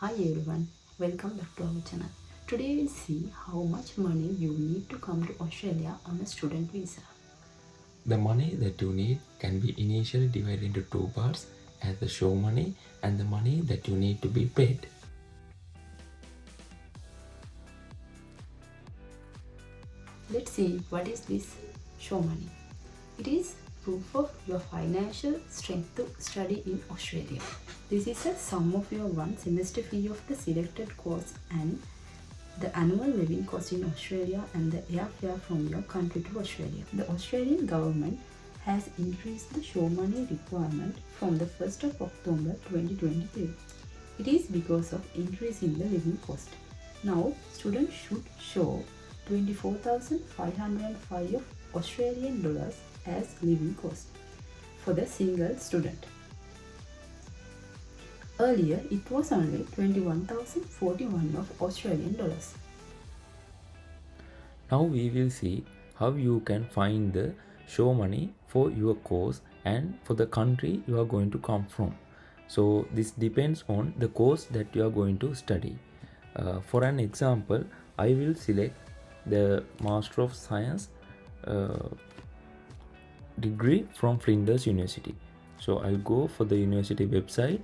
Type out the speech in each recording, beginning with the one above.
Hi everyone, welcome back to our channel. Today we'll see how much money you need to come to Australia on a student visa. The money that you need can be initially divided into two parts as the show money and the money that you need to be paid. Let's see what is this show money. It is proof of your financial strength to study in Australia. This is a sum of your one semester fee of the selected course and the annual living cost in Australia and the airfare from your country to Australia. The Australian government has increased the show money requirement from the 1st of October 2023. It is because of increase in the living cost. Now, students should show 24,505 of Australian dollars as living cost for the single student. Earlier, it was only 21,041 of Australian dollars. Now we will see how you can find the show money for your course and for the country you are going to come from. So this depends on the course that you are going to study. For an example, I will select the Master of Science degree from Flinders University. So I'll go for the university website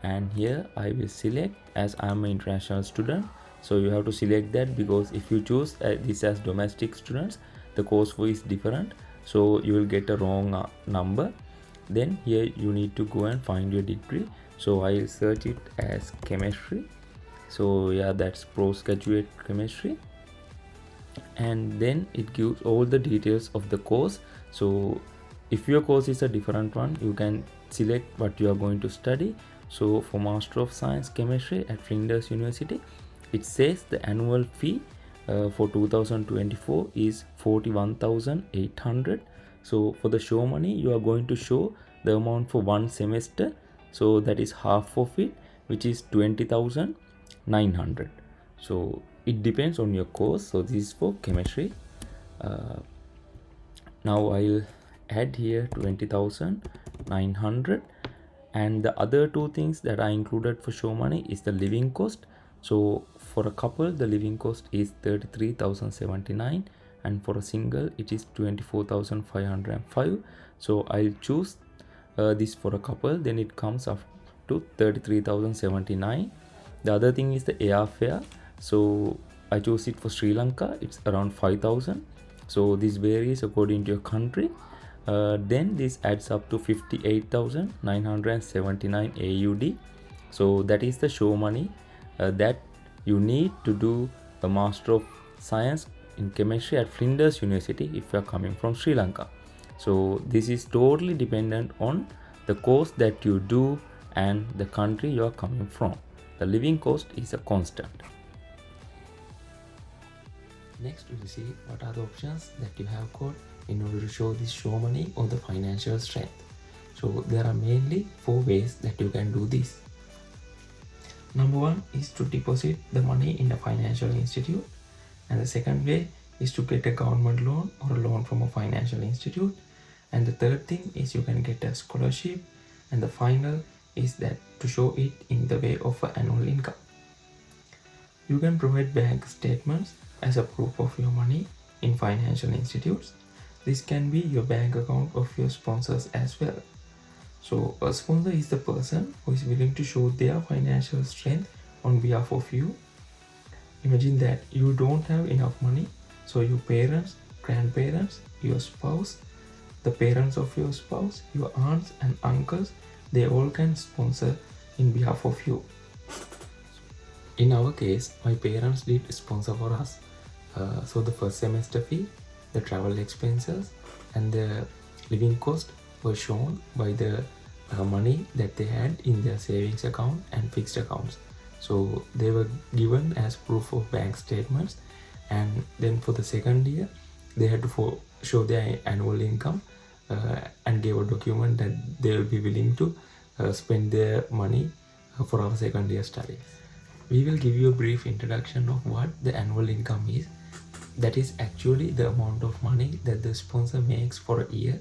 and here I will select as I'm an international student. So you have to select that because if you choose this as domestic students, the course fee is different, so you will get a wrong number. Then here you need to go and find your degree. So I'll search it as chemistry. So yeah, that's postgraduate chemistry, and then it gives all the details of the course. So if your course is a different one, you can select what you are going to study. So for Master of Science Chemistry at Flinders University, it says the annual fee for 2024 is 41,800. So for the show money, you are going to show the amount for one semester, so that is half of it, which is 20,900. So it depends on your course. So this is for chemistry. Now I'll add here 20,900, and the other two things that I included for show money is the living cost. So for a couple, the living cost is 33,079, and for a single it is 24,505. So I'll choose this for a couple, then it comes up to 33,079. The other thing is the airfare. So I chose it for Sri Lanka, it's around 5,000. So this varies according to your country. Then this adds up to 58,979 AUD. So that is the show money that you need to do a Master of Science in Chemistry at Flinders University if you are coming from Sri Lanka. So this is totally dependent on the course that you do and the country you are coming from. The living cost is a constant. Next, we will see what are the options that you have got in order to show this show money or the financial strength. So there are mainly 4 ways that you can do this. Number 1 is to deposit the money in a financial institute, and the second way is to get a government loan or a loan from a financial institute, and the third thing is you can get a scholarship, and the final is that to show it in the way of annual income. You can provide bank statements as a proof of your money in financial institutes. This can be your bank account of your sponsors as well. So a sponsor is the person who is willing to show their financial strength on behalf of you. Imagine that you don't have enough money, so your parents, grandparents, your spouse, the parents of your spouse, your aunts and uncles, they all can sponsor in behalf of you. In our case, my parents did sponsor for us. So the first semester fee, the travel expenses, and the living cost were shown by the money that they had in their savings account and fixed accounts. So they were given as proof of bank statements, and then for the second year, they had to show their annual income and gave a document that they will be willing to spend their money for our second year study. We will give you a brief introduction of what the annual income is. That is actually the amount of money that the sponsor makes for a year.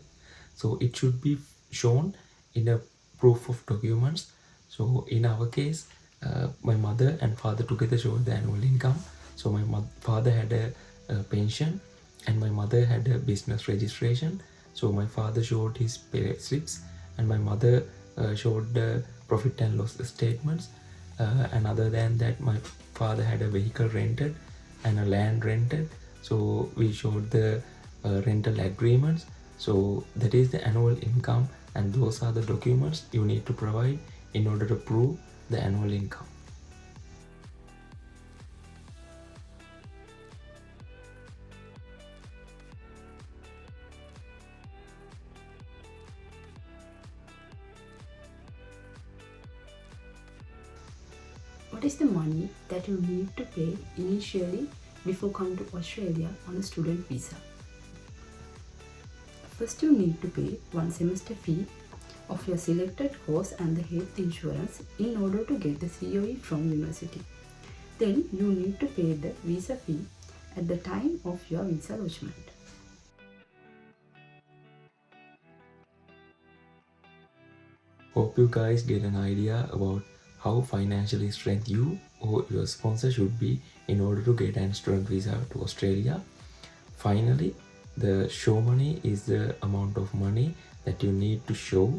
So it should be shown in a proof of documents. So in our case, my mother and father together showed the annual income. So my father had a pension and my mother had a business registration. So my father showed his pay slips and my mother showed the profit and loss statements. And other than that, my father had a vehicle rented and a land rented. So we showed the rental agreements. So that is the annual income, and those are the documents you need to provide in order to prove the annual income. What is the money that you need to pay initially before coming to Australia on a student visa? First, you need to pay one semester fee of your selected course and the health insurance in order to get the COE from university. Then you need to pay the visa fee at the time of your visa lodgement. Hope you guys get an idea about how financially strength you or your sponsor should be in order to get a student visa to Australia. Finally, the show money is the amount of money that you need to show,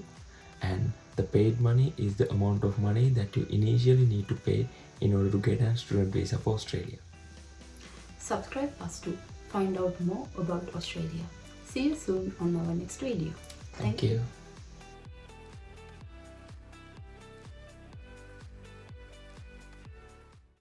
and the paid money is the amount of money that you initially need to pay in order to get a student visa for Australia. Subscribe us to find out more about Australia. See you soon on our next video. Thank you.